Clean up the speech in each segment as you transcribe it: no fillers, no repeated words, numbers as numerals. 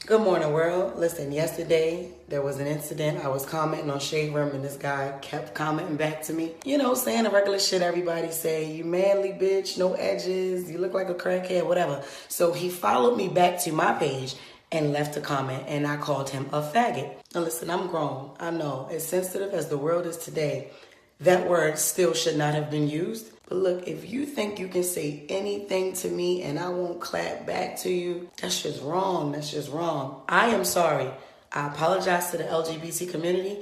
Good morning, world. Listen, yesterday there was an incident. I was commenting on Shade Room and this guy kept commenting back to me. You know, saying the regular shit everybody say. You manly bitch, no edges, you look like a crackhead, whatever. So he followed me back to my page and left a comment and I called him a faggot. Now listen, I'm grown. I know, as sensitive as the world is today, that word still should not have been used. But look, if you think you can say anything to me and I won't clap back to you, that's just wrong. That's just wrong. I am sorry. I apologize to the LGBT community.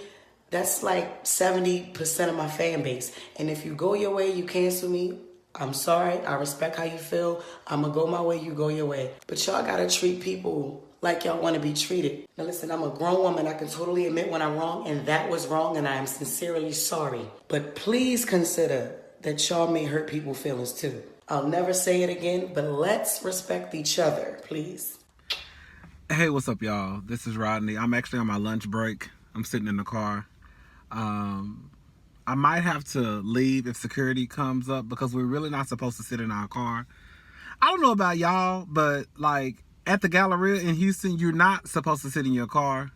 That's like 70% of my fan base. And if you go your way, you cancel me. I'm sorry. I respect how you feel. I'm going to go my way, you go your way. But y'all got to treat people like y'all want to be treated. Now listen, I'm a grown woman. I can totally admit when I'm wrong, and that was wrong, and I am sincerely sorry. But please consider that y'all may hurt people's feelings too. I'll never say it again, but let's respect each other, please. Hey, what's up, y'all? This is Rodney. I'm actually on my lunch break. I'm sitting in the car. I might have to leave if security comes up because we're really not supposed to sit in our car. I don't know about y'all, but like at the Galleria in Houston, you're not supposed to sit in your car.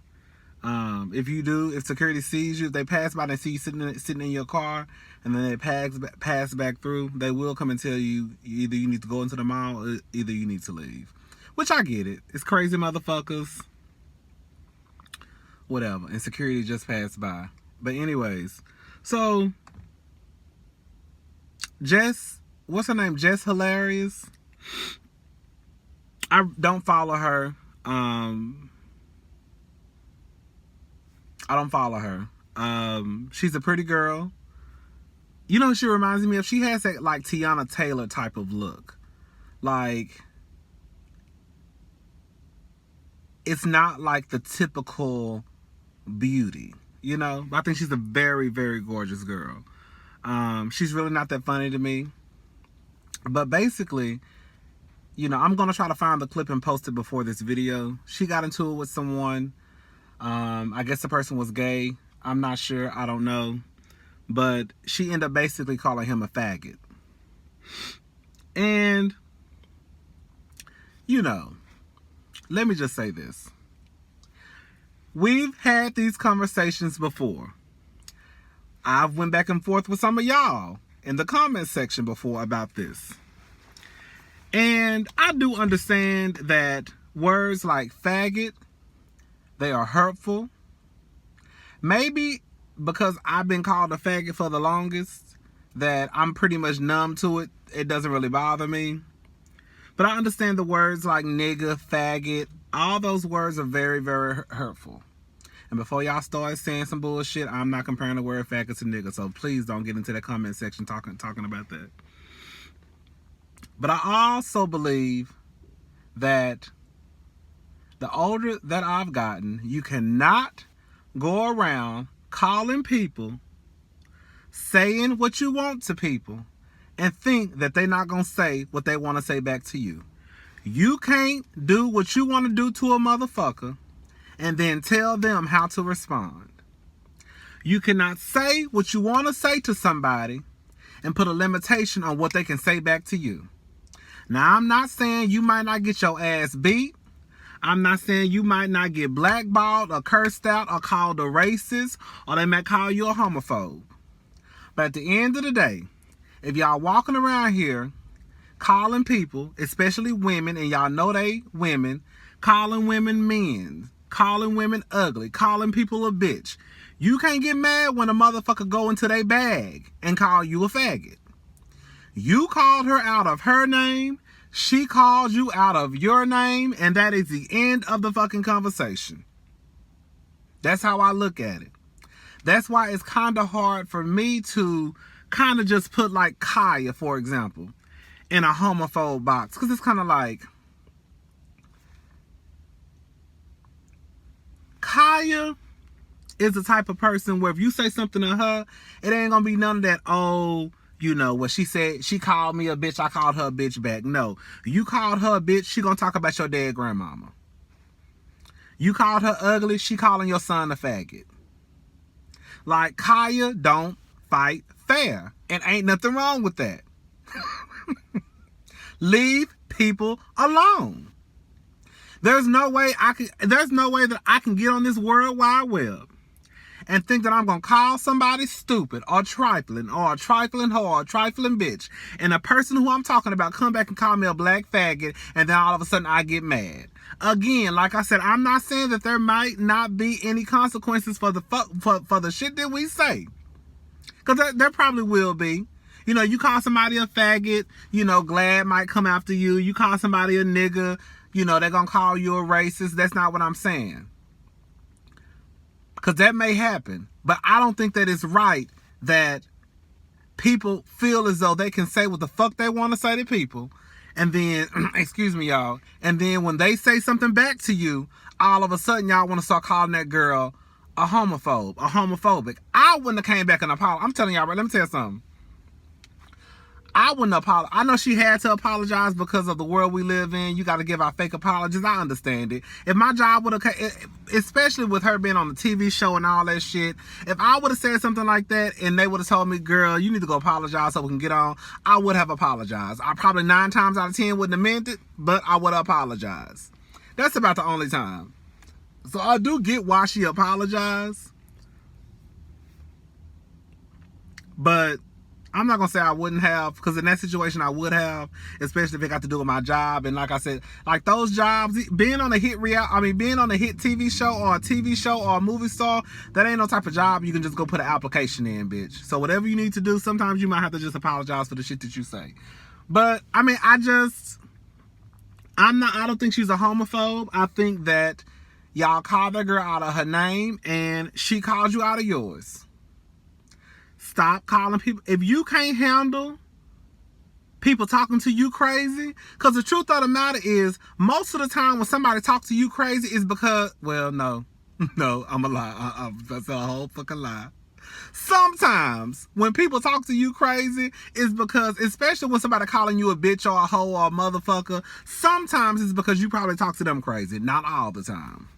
If you do, if security sees you, if they pass by and see you sitting in your car, and then they pass back through, they will come and tell you either you need to go into the mall or either you need to leave. Which I get it. It's crazy motherfuckers. Whatever. And security just passed by. But anyways, so Jess, what's her name? Jess Hilarious. I don't follow her. I don't follow her. She's a pretty girl. You know what she reminds me of? She has that like Tiana Taylor type of look. Like, it's not like the typical beauty, you know? I think she's a very, very gorgeous girl. She's really not that funny to me. But basically, you know, I'm going to try to find the clip and post it before this video. She got into it with someone. I guess the person was gay. I'm not sure. I don't know. But she ended up basically calling him a faggot. And, you know, let me just say this. We've had these conversations before. I've went back and forth with some of y'all in the comment section before about this. And I do understand that words like faggot, they are hurtful. Maybe because I've been called a faggot for the longest, that I'm pretty much numb to it. It doesn't really bother me. But I understand the words like nigga, faggot, all those words are very, very hurtful. And before y'all start saying some bullshit, I'm not comparing the word faggot to nigga. So please don't get into that comment section talking about that. But I also believe that the older that I've gotten, you cannot go around calling people, saying what you want to people, and think that they're not going to say what they want to say back to you. You can't do what you want to do to a motherfucker and then tell them how to respond. You cannot say what you want to say to somebody and put a limitation on what they can say back to you. Now, I'm not saying you might not get your ass beat. I'm not saying you might not get blackballed or cursed out or called a racist, or they might call you a homophobe. But at the end of the day, if y'all walking around here calling people, especially women, and y'all know they women, calling women men, calling women ugly, calling people a bitch, you can't get mad when a motherfucker go into their bag and call you a faggot. You called her out of her name. She called you out of your name, and that is the end of the fucking conversation. That's how I look at it. That's why it's kind of hard for me to kind of just put like Kaya, for example, in a homophobe box. Because it's kind of like, Kaya is the type of person where if you say something to her, it ain't going to be none of that, oh, you know, what she said, she called me a bitch, I called her a bitch back. No, you called her a bitch, she gonna talk about your dead grandmama. You called her ugly, she calling your son a faggot. Like, Kaya don't fight fair. And ain't nothing wrong with that. Leave people alone. There's no way that I can get on this World Wide Web and think that I'm going to call somebody stupid or a trifling hoe or a trifling bitch, and a person who I'm talking about come back and call me a black faggot, and then all of a sudden I get mad. Again, like I said, I'm not saying that there might not be any consequences for the shit that we say, because there probably will be. You know, you call somebody a faggot, you know, Glad might come after you. You call somebody a nigga, you know, they're going to call you a racist. That's not what I'm saying. Because that may happen. But I don't think that it's right that people feel as though they can say what the fuck they want to say to people. And then, excuse me, y'all. And then when they say something back to you, all of a sudden y'all want to start calling that girl a homophobic. I wouldn't have came back and apologized. I'm telling y'all, right, let me tell you something. I wouldn't apologize. I know she had to apologize because of the world we live in. You got to give out fake apologies. I understand it. If my job would have, especially with her being on the TV show and all that shit, if I would have said something like that and they would have told me, girl, you need to go apologize so we can get on, I would have apologized. I probably 9 times out of 10 wouldn't have meant it, but I would have apologized. That's about the only time. So I do get why she apologized. But I'm not going to say I wouldn't have, because in that situation I would have, especially if it got to do with my job. And like I said, like those jobs, being on a hit TV show or a TV show or a movie star, that ain't no type of job you can just go put an application in, bitch. So whatever you need to do, sometimes you might have to just apologize for the shit that you say. But I mean, I don't think she's a homophobe. I think that y'all called that girl out of her name and she called you out of yours. Stop calling people. If you can't handle people talking to you crazy, because the truth of the matter is, most of the time when somebody talks to you crazy is because, well, no, I'm a lie. That's a whole fucking lie. Sometimes when people talk to you crazy is because, especially when somebody calling you a bitch or a hoe or a motherfucker, sometimes it's because you probably talk to them crazy. Not all the time.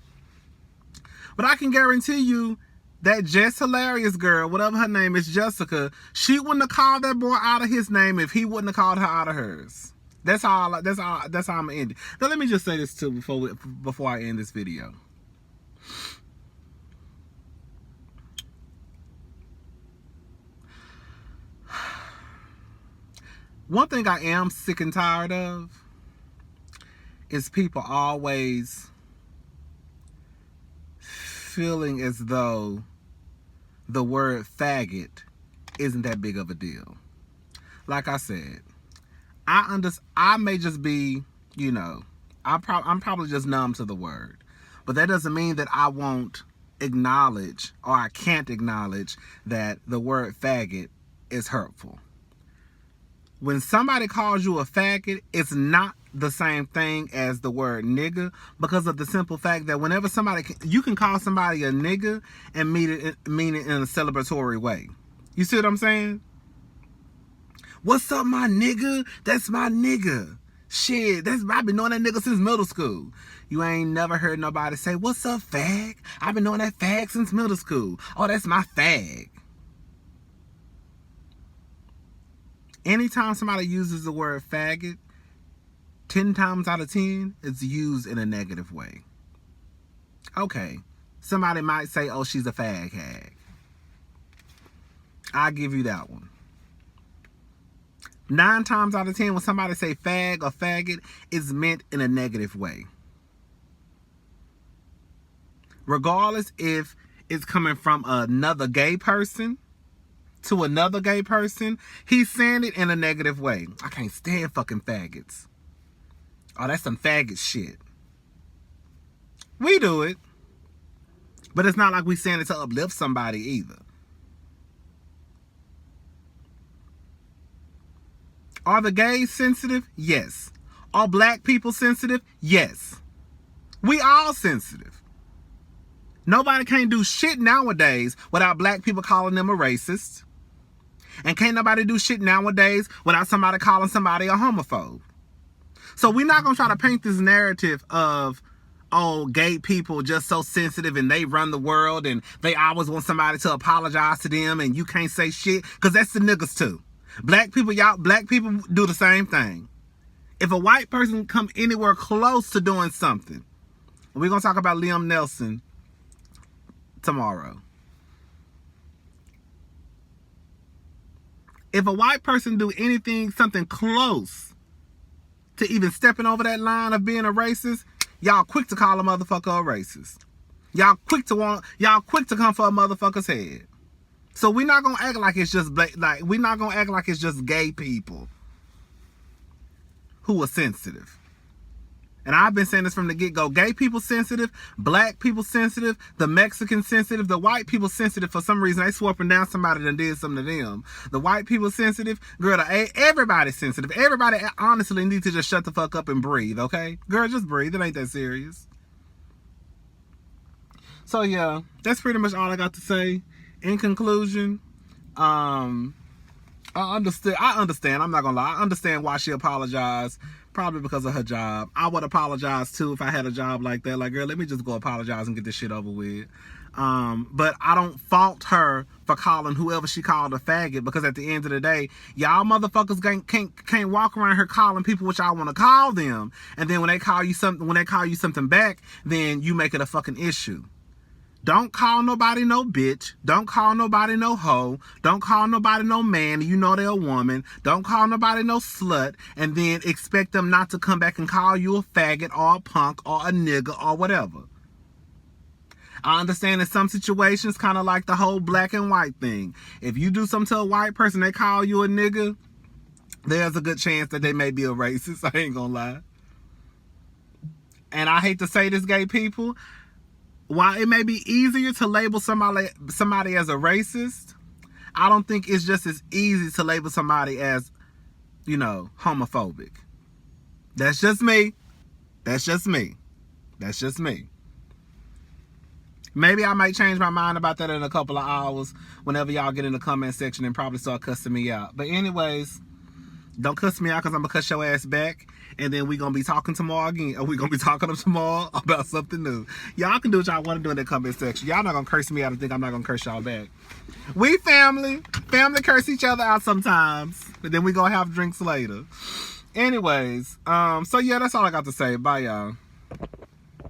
But I can guarantee you, that Jess hilarious girl, whatever her name is, Jessica, she wouldn't have called that boy out of his name if he wouldn't have called her out of hers. That's how I'm gonna end it. Now let me just say this too before I end this video. One thing I am sick and tired of is people always feeling as though the word faggot isn't that big of a deal. Like I said, I may just be, you know, I'm probably just numb to the word. But that doesn't mean that I won't acknowledge or I can't acknowledge that the word faggot is hurtful. When somebody calls you a faggot, it's not the same thing as the word nigga, because of the simple fact that whenever you can call somebody a nigga and mean it in a celebratory way. You see what I'm saying? What's up, my nigga? That's my nigga. Shit, I've been knowing that nigga since middle school. You ain't never heard nobody say, what's up, fag? I've been knowing that fag since middle school. Oh, that's my fag. Anytime somebody uses the word faggot, 10 times out of 10, it's used in a negative way. Okay, somebody might say, oh, she's a fag hag. I'll give you that one. 9 times out of 10, when somebody say fag or faggot, it's meant in a negative way. Regardless if it's coming from another gay person to another gay person, he's saying it in a negative way. I can't stand fucking faggots. Oh, that's some faggot shit. We do it. But it's not like we saying it to uplift somebody either. Are the gays sensitive? Yes. Are black people sensitive? Yes. We all sensitive. Nobody can't do shit nowadays without black people calling them a racist. And can't nobody do shit nowadays without somebody calling somebody a homophobe. So we're not going to try to paint this narrative of, oh, gay people just so sensitive and they run the world and they always want somebody to apologize to them and you can't say shit, because that's the niggas too. Black people do the same thing. If a white person come anywhere close to doing something, We're going to talk about Liam Nelson tomorrow. If a white person do anything, something close to even stepping over that line of being a racist, y'all quick to call a motherfucker a racist. Y'all quick to come for a motherfucker's head. So we're not gonna act like it's just we're not gonna act like it's just gay people who are sensitive. And I've been saying this from the get-go. Gay people sensitive, black people sensitive, the Mexican sensitive, the white people sensitive. For some reason, they swore up and down somebody that did something to them. The white people sensitive. Girl, everybody's sensitive. Everybody honestly needs to just shut the fuck up and breathe, okay? Girl, just breathe. It ain't that serious. So, yeah, that's pretty much all I got to say. In conclusion, I understand. I'm not gonna lie. I understand why she apologized. Probably because of her job. I would apologize too if I had a job like that. Like, girl, let me just go apologize and get this shit over with. But I don't fault her for calling whoever she called a faggot, because at the end of the day, y'all motherfuckers can't walk around here calling people what y'all want to call them, and then when they call you something back, then you make it a fucking issue. Don't call nobody no bitch. Don't call nobody no hoe. Don't call nobody no man. You know they're a woman. Don't call nobody no slut. And then expect them not to come back and call you a faggot or a punk or a nigga or whatever. I understand in some situations, kind of like the whole black and white thing. If you do something to a white person, they call you a nigga, there's a good chance that they may be a racist. I ain't gonna lie. And I hate to say this, gay people, while it may be easier to label somebody as a racist, I don't think it's just as easy to label somebody as, homophobic. That's just me. That's just me. That's just me. Maybe I might change my mind about that in a couple of hours whenever y'all get in the comment section and probably start cussing me out. But anyways, don't cuss me out, because I'm going to cuss your ass back. And then we're going to be talking tomorrow again. Or we're going to be talking tomorrow about something new. Y'all can do what y'all want to do in the comment section. Y'all not going to curse me out and think I'm not going to curse y'all back. We family. Family curse each other out sometimes. But then we going to have drinks later. Anyways, so yeah, that's all I got to say. Bye, y'all.